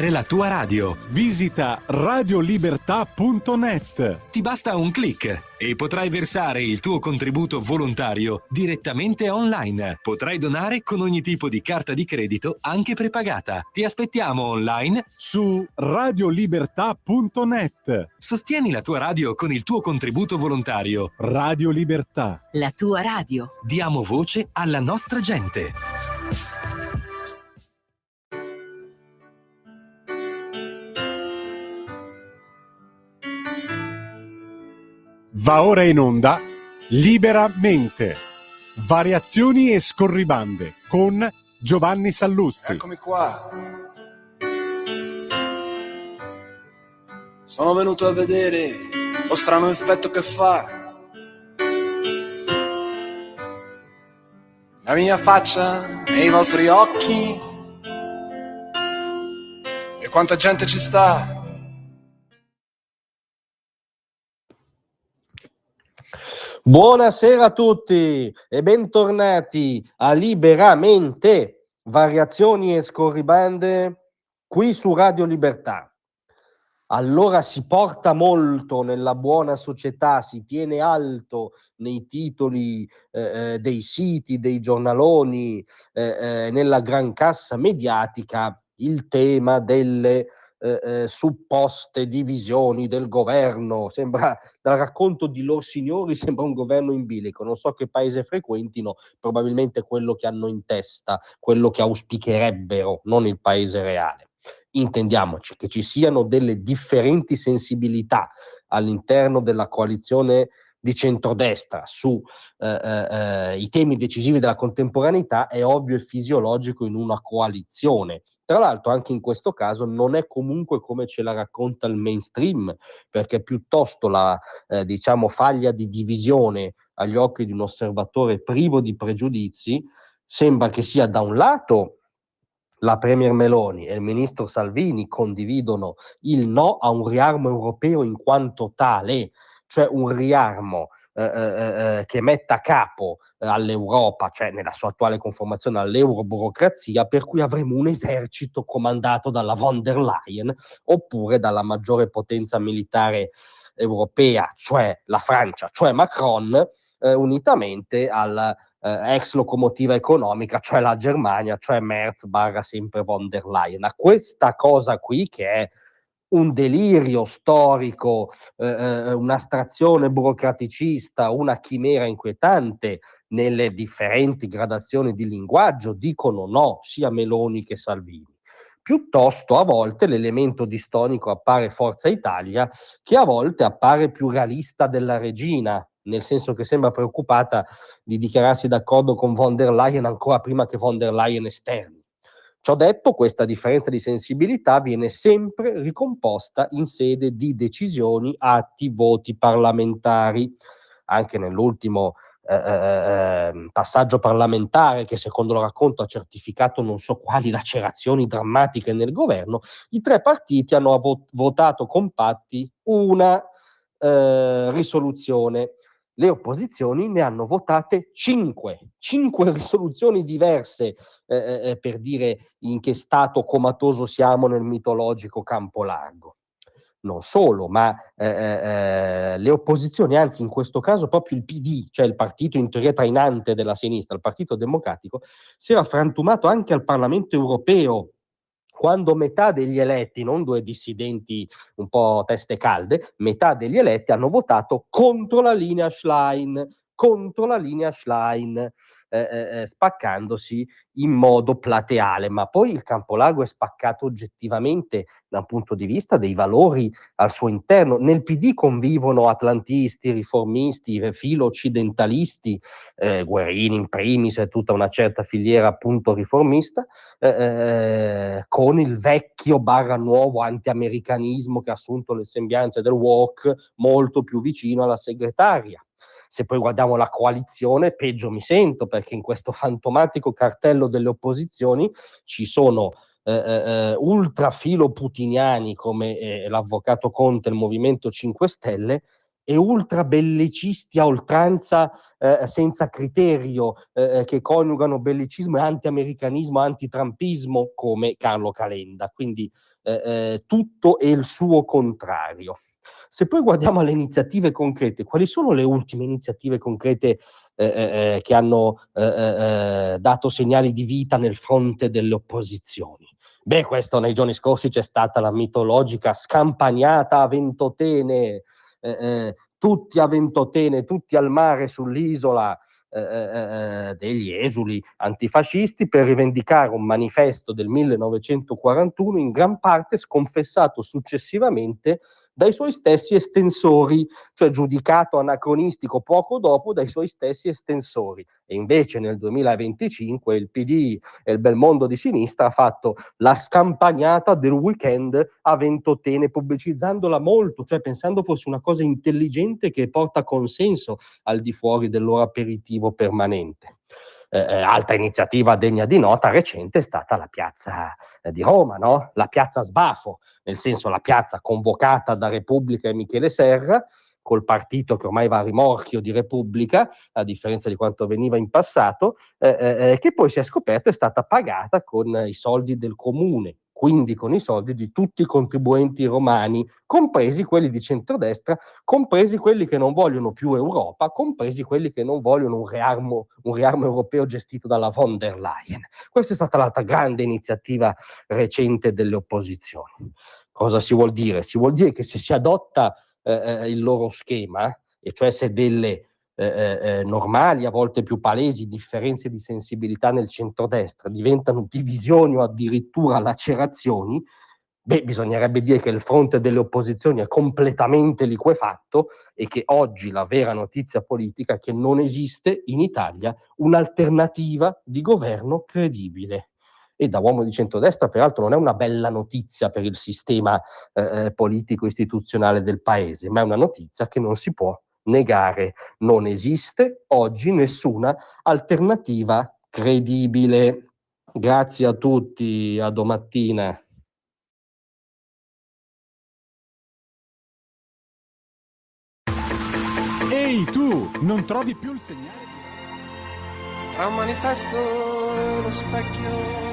La tua radio. Visita radiolibertà.net. Ti basta un click e potrai versare il tuo contributo volontario direttamente online. Potrai donare con ogni tipo di carta di credito, anche prepagata. Ti aspettiamo online su radiolibertà.net. Sostieni la tua radio con il tuo contributo volontario. Radio Libertà. La tua radio. Diamo voce alla nostra gente. Va ora in onda Liberamente. Variazioni e scorribande con Giovanni Sallusti. Eccomi qua. Sono venuto a vedere lo strano effetto che fa la mia faccia nei vostri occhi e quanta gente ci sta. Buonasera a tutti e bentornati a Liberamente, variazioni e scorribande qui su Radio Libertà. Allora si porta molto nella buona società, si tiene alto nei titoli dei siti, dei giornaloni, nella gran cassa mediatica il tema delle supposte divisioni del governo. Sembra, dal racconto di lor signori, sembra un governo in bilico. Non so che paese frequentino, probabilmente quello che hanno in testa, quello che auspicherebbero, non il paese reale. Intendiamoci che ci siano delle differenti sensibilità all'interno della coalizione di centrodestra su i temi decisivi della contemporaneità è ovvio e fisiologico in una coalizione. Tra l'altro anche in questo caso non è comunque come ce la racconta il mainstream, perché piuttosto la faglia di divisione agli occhi di un osservatore privo di pregiudizi sembra che sia da un lato la Premier Meloni e il ministro Salvini condividono il no a un riarmo europeo in quanto tale, cioè un riarmo che metta a capo all'Europa, cioè nella sua attuale conformazione all'euroburocrazia, per cui avremo un esercito comandato dalla von der Leyen oppure dalla maggiore potenza militare europea, cioè la Francia, cioè Macron, unitamente al ex locomotiva economica, cioè la Germania, cioè Merz barra sempre von der Leyen. A questa cosa qui, che è un delirio storico, un'astrazione burocraticista, una chimera inquietante nelle differenti gradazioni di linguaggio, dicono no sia Meloni che Salvini. Piuttosto a volte l'elemento distonico appare Forza Italia, che a volte appare più realista della regina, nel senso che sembra preoccupata di dichiararsi d'accordo con von der Leyen ancora prima che von der Leyen esterni. Ciò detto, questa differenza di sensibilità viene sempre ricomposta in sede di decisioni, atti, voti parlamentari. Anche nell'ultimo passaggio parlamentare, che secondo il racconto ha certificato non so quali lacerazioni drammatiche nel governo, i tre partiti hanno votato compatti una risoluzione. Le opposizioni ne hanno votate 5 risoluzioni diverse, per dire in che stato comatoso siamo nel mitologico campo largo. Non solo, ma le opposizioni, anzi in questo caso proprio il PD, cioè il partito in teoria trainante della sinistra, il Partito Democratico, si era frantumato anche al Parlamento europeo, quando metà degli eletti, non due dissidenti un po' teste calde, metà degli eletti hanno votato contro la linea Schlein, spaccandosi in modo plateale. Ma poi il campo largo è spaccato oggettivamente da un punto di vista dei valori al suo interno. Nel PD convivono atlantisti, riformisti, filo-occidentalisti, Guerini in primis e tutta una certa filiera appunto riformista, con il vecchio barra nuovo anti-americanismo che ha assunto le sembianze del woke, molto più vicino alla segretaria. Se poi guardiamo la coalizione, peggio mi sento, perché in questo fantomatico cartello delle opposizioni ci sono ultrafilo putiniani come l'avvocato Conte, il Movimento 5 Stelle, e ultra bellicisti a oltranza, senza criterio, che coniugano bellicismo e anti-americanismo, anti-trumpismo, come Carlo Calenda. Quindi tutto e il suo contrario. Se poi guardiamo alle iniziative concrete, quali sono le ultime iniziative concrete che hanno dato segnali di vita nel fronte delle opposizioni? Beh, questo nei giorni scorsi c'è stata la mitologica scampagnata a Ventotene, tutti a Ventotene, tutti al mare sull'isola degli esuli antifascisti per rivendicare un manifesto del 1941 in gran parte sconfessato successivamente dai suoi stessi estensori, cioè giudicato anacronistico poco dopo dai suoi stessi estensori. E invece nel 2025 il PD e il bel mondo di sinistra ha fatto la scampagnata del weekend a Ventotene, pubblicizzandola molto, cioè pensando fosse una cosa intelligente che porta consenso al di fuori del loro aperitivo permanente. Altra iniziativa degna di nota recente è stata la piazza di Roma, no? La piazza Sbafo, nel senso la piazza convocata da Repubblica e Michele Serra, col partito che ormai va a rimorchio di Repubblica, a differenza di quanto veniva in passato, che poi si è scoperto è stata pagata con i soldi del comune, quindi con i soldi di tutti i contribuenti romani, compresi quelli di centrodestra, compresi quelli che non vogliono più Europa, compresi quelli che non vogliono un riarmo europeo gestito dalla von der Leyen. Questa è stata l'altra grande iniziativa recente delle opposizioni. Cosa si vuol dire? Si vuol dire che se si adotta il loro schema, e cioè se delle normali, a volte più palesi, differenze di sensibilità nel centrodestra diventano divisioni o addirittura lacerazioni, beh, bisognerebbe dire che il fronte delle opposizioni è completamente liquefatto e che oggi la vera notizia politica è che non esiste in Italia un'alternativa di governo credibile. E da uomo di centrodestra, peraltro, non è una bella notizia per il sistema politico-istituzionale del Paese, ma è una notizia che non si può negare. Non esiste oggi nessuna alternativa credibile. Grazie a tutti, a domattina. Ehi tu, non trovi più il segnale? Tra un manifesto e lo specchio